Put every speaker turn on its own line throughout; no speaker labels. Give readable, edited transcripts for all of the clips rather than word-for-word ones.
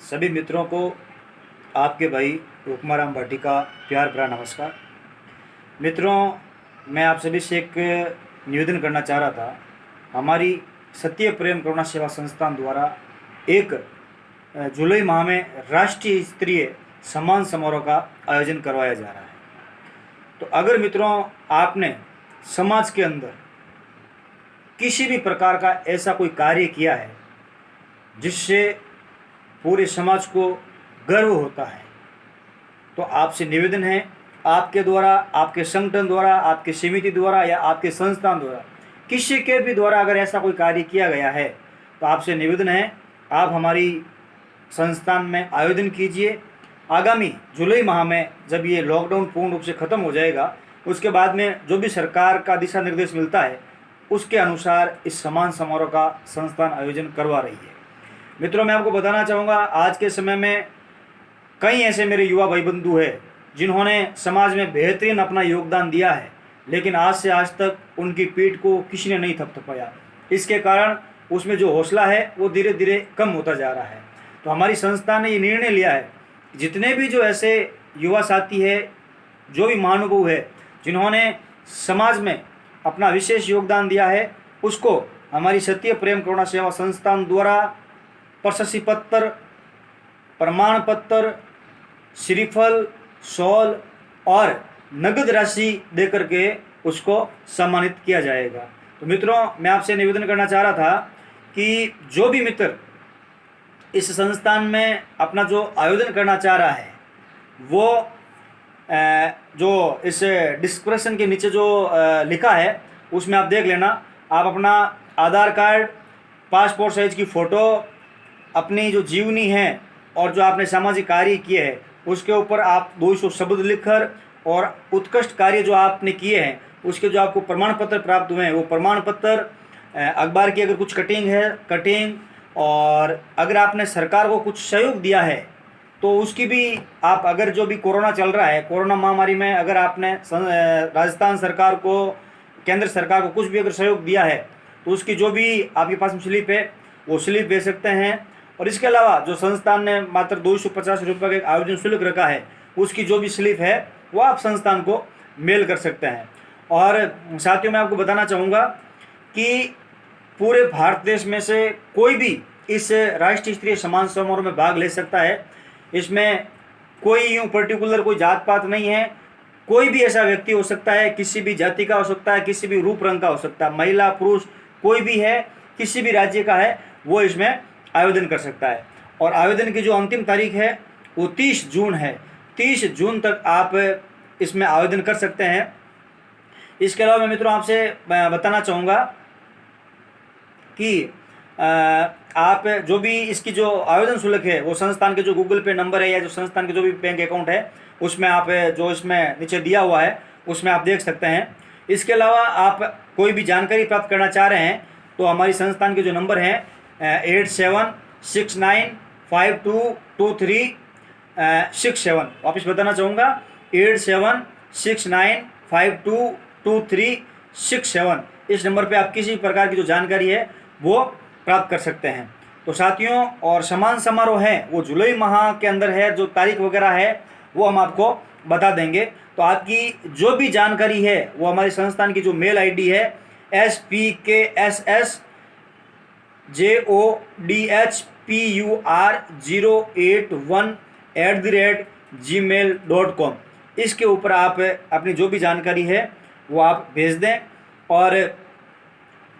सभी मित्रों को आपके भाई रुकमाराम भाटी का प्यार भरा नमस्कार। मित्रों, मैं आप सभी से एक निवेदन करना चाह रहा था। हमारी सत्य प्रेम करुणा सेवा संस्थान द्वारा एक जुलाई माह में राष्ट्रीय स्तरीय सम्मान समारोह का आयोजन करवाया जा रहा है। तो अगर मित्रों आपने समाज के अंदर किसी भी प्रकार का ऐसा कोई कार्य किया है जिससे पूरे समाज को गर्व होता है, तो आपसे निवेदन है, आपके द्वारा, आपके संगठन द्वारा, आपके समिति द्वारा या आपके संस्थान द्वारा, किसी के भी द्वारा अगर ऐसा कोई कार्य किया गया है तो आपसे निवेदन है, आप हमारी संस्थान में आयोजन कीजिए। आगामी जुलाई माह में जब ये लॉकडाउन पूर्ण रूप से ख़त्म हो जाएगा, उसके बाद में जो भी सरकार का दिशा निर्देश मिलता है उसके अनुसार इस सम्मान समारोह का संस्थान आयोजन करवा रही है। मित्रों, मैं आपको बताना चाहूँगा, आज के समय में कई ऐसे मेरे युवा भाई बंधु हैं जिन्होंने समाज में बेहतरीन अपना योगदान दिया है, लेकिन आज से आज तक उनकी पीठ को किसी ने नहीं थपथपाया। इसके कारण उसमें जो हौसला है वो धीरे धीरे कम होता जा रहा है। तो हमारी संस्था ने ये निर्णय लिया है, जितने भी जो ऐसे युवा साथी है, जो भी महानुभाव है जिन्होंने समाज में अपना विशेष योगदान दिया है, उसको हमारी सत्य प्रेम करुणा सेवा संस्थान द्वारा प्रशस्ति पत्र, प्रमाण पत्र, श्रीफल, शॉल और नगद राशि देकर के उसको सम्मानित किया जाएगा। तो मित्रों, मैं आपसे निवेदन करना चाह रहा था कि जो भी मित्र इस संस्थान में अपना जो आयोजन करना चाह रहा है वो जो इस डिस्क्रिप्शन के नीचे जो लिखा है उसमें आप देख लेना। आप अपना आधार कार्ड, पासपोर्ट साइज की फ़ोटो, अपनी जो जीवनी है और जो आपने सामाजिक कार्य किए हैं उसके ऊपर आप 200 शब्द लिखकर, और उत्कृष्ट कार्य जो आपने किए हैं उसके जो आपको प्रमाण पत्र प्राप्त हुए हैं वो प्रमाण पत्र, अखबार की अगर कुछ कटिंग है कटिंग, और अगर आपने सरकार को कुछ सहयोग दिया है तो उसकी भी आप, अगर जो भी कोरोना चल रहा है, कोरोना महामारी में अगर आपने राजस्थान सरकार को, केंद्र सरकार को कुछ भी अगर सहयोग दिया है तो उसकी जो भी आपके पास में स्लिप है वो स्लिप दे सकते हैं। और इसके अलावा जो संस्थान ने मात्र 250 रुपये का एक आयोजन शुल्क रखा है उसकी जो भी स्लिप है वो आप संस्थान को मेल कर सकते हैं। और साथियों, मैं आपको बताना चाहूँगा कि पूरे भारत देश में से कोई भी इस राष्ट्रीय स्तरीय सम्मान समारोह में भाग ले सकता है। इसमें कोई यूँ पर्टिकुलर कोई जात पात नहीं है, कोई भी ऐसा व्यक्ति हो सकता है, किसी भी जाति का हो सकता है, किसी भी रूप रंग का हो सकता है, महिला पुरुष कोई भी है, किसी भी राज्य का है, वो इसमें आवेदन कर सकता है। और आवेदन की जो अंतिम तारीख है वो 30 जून है। 30 जून तक आप इसमें आवेदन कर सकते हैं। इसके अलावा मैं मित्रों आपसे बताना चाहूँगा कि आप जो भी इसकी जो आवेदन शुल्क है वो संस्थान के जो गूगल पे नंबर है या जो संस्थान के जो भी बैंक अकाउंट है उसमें आप, जो इसमें नीचे दिया हुआ है उसमें आप देख सकते हैं। इसके अलावा आप कोई भी जानकारी प्राप्त करना चाह रहे हैं तो हमारी संस्थान के जो नंबर हैं 8769522367, वापस बताना चाहूँगा 8769522367, इस नंबर पे आप किसी प्रकार की जो जानकारी है वो प्राप्त कर सकते हैं। तो साथियों, और सम्मान समारोह है वो जुलाई माह के अंदर है, जो तारीख वगैरह है वो हम आपको बता देंगे। तो आपकी जो भी जानकारी है वो हमारी संस्थान की जो मेल आईडी है spkssjodhpur081@gmail.com, इसके ऊपर आप अपनी जो भी जानकारी है वो आप भेज दें। और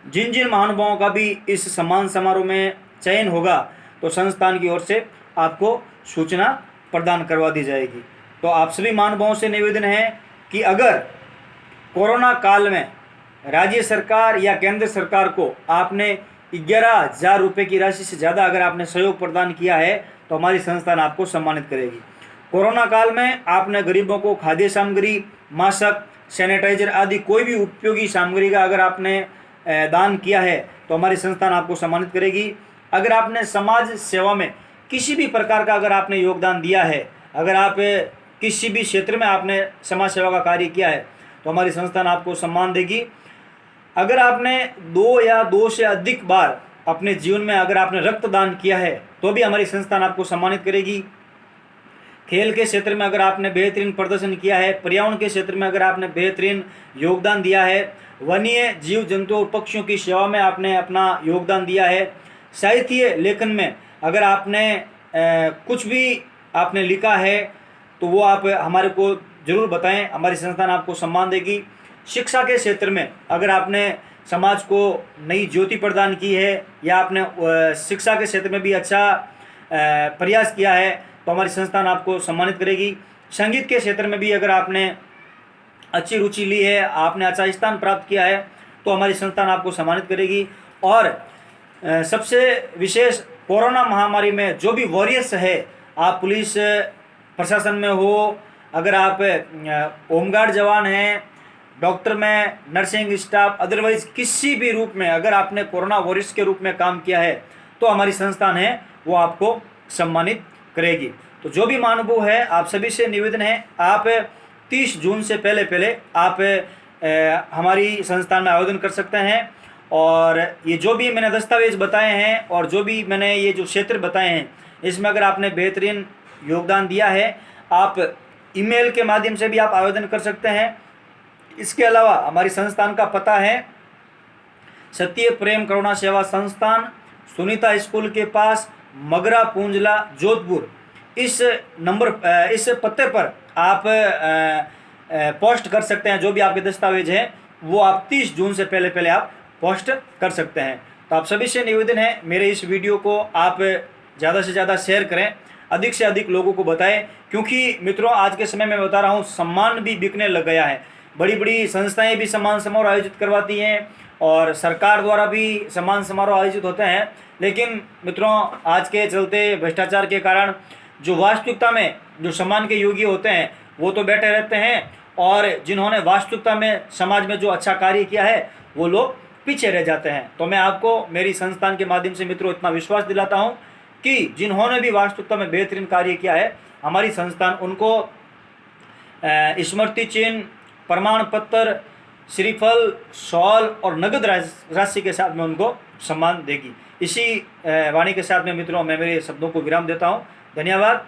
जिन जिन महानुभावों का भी इस सम्मान समारोह में चयन होगा तो संस्थान की ओर से आपको सूचना प्रदान करवा दी जाएगी। तो आप सभी महानुभावों से निवेदन है कि अगर कोरोना काल में राज्य सरकार या केंद्र सरकार को आपने 11,000 रुपये की राशि से ज़्यादा अगर आपने सहयोग प्रदान किया है तो हमारी संस्थान आपको सम्मानित करेगी। कोरोना काल में आपने गरीबों को खाद्य सामग्री, मास्क, सैनिटाइजर आदि कोई भी उपयोगी सामग्री का अगर आपने दान किया है तो हमारी संस्थान आपको सम्मानित करेगी। अगर आपने समाज सेवा में किसी भी प्रकार का अगर आपने योगदान दिया है, अगर आप किसी भी क्षेत्र में आपने समाज सेवा का कार्य किया है तो हमारी संस्थान आपको सम्मान देगी। अगर आपने 2 या 2 से अधिक बार अपने जीवन में अगर आपने रक्तदान किया है तो भी हमारी संस्थान आपको सम्मानित करेगी। खेल के क्षेत्र में अगर आपने बेहतरीन प्रदर्शन किया है, पर्यावरण के क्षेत्र में अगर आपने बेहतरीन योगदान दिया है, वन्य जीव जंतु और पक्षियों की सेवा में आपने अपना योगदान दिया है, साहित्य लेखन में अगर आपने कुछ भी आपने लिखा है तो वो आप हमारे को ज़रूर बताएं, हमारी संस्थान आपको सम्मान देगी। शिक्षा के क्षेत्र में अगर आपने समाज को नई ज्योति प्रदान की है या आपने शिक्षा के क्षेत्र में भी अच्छा प्रयास किया है तो हमारी संस्थान आपको सम्मानित करेगी। संगीत के क्षेत्र में भी अगर आपने अच्छी रुचि ली है, आपने अच्छा स्थान प्राप्त किया है तो हमारी संस्थान आपको सम्मानित करेगी। और सबसे विशेष कोरोना महामारी में जो भी वॉरियर्स है, आप पुलिस प्रशासन में हो, अगर आप होमगार्ड जवान हैं, डॉक्टर में, नर्सिंग स्टाफ, अदरवाइज किसी भी रूप में अगर आपने कोरोना वॉरियर्स के रूप में काम किया है तो हमारी संस्थान है वो आपको सम्मानित करेगी। तो जो भी महानुभाव है, आप सभी से निवेदन है, आप 30 जून से पहले आप हमारी संस्थान में आवेदन कर सकते हैं। और ये जो भी मैंने दस्तावेज बताए हैं और जो भी मैंने ये जो क्षेत्र बताए हैं, इसमें अगर आपने बेहतरीन योगदान दिया है, आप ईमेल के माध्यम से भी आप आवेदन कर सकते हैं। इसके अलावा हमारी संस्थान का पता है सत्य प्रेम करुणा सेवा संस्थान, सुनीता स्कूल के पास, मगरा पूंजला, जोधपुर। इस पते पर आप पोस्ट कर सकते हैं। जो भी आपके दस्तावेज हैं वो आप 30 जून से पहले आप पोस्ट कर सकते हैं। तो आप सभी से निवेदन है, मेरे इस वीडियो को आप ज़्यादा से ज़्यादा शेयर करें, अधिक से अधिक लोगों को बताएं, क्योंकि मित्रों आज के समय में बता रहा हूँ सम्मान भी बिकने लग गया है। बड़ी बड़ी संस्थाएं भी सम्मान समारोह आयोजित करवाती हैं और सरकार द्वारा भी सम्मान समारोह आयोजित होते हैं, लेकिन मित्रों आज के चलते भ्रष्टाचार के कारण जो वास्तविकता में जो सम्मान के योग्य होते हैं वो तो बैठे रहते हैं, और जिन्होंने वास्तविकता में समाज में जो अच्छा कार्य किया है वो लोग पीछे रह जाते हैं। तो मैं आपको मेरी संस्थान के माध्यम से मित्रों इतना विश्वास दिलाता हूँ कि जिन्होंने भी वास्तविकता में बेहतरीन कार्य किया है, हमारी संस्थान उनको स्मृति चिन्ह, प्रमाण पत्र, श्रीफल, शॉल और नगद राशि के साथ में उनको सम्मान देगी। इसी वाणी के साथ में मित्रों मैं मेरे शब्दों को विराम देता हूँ। धन्यवाद।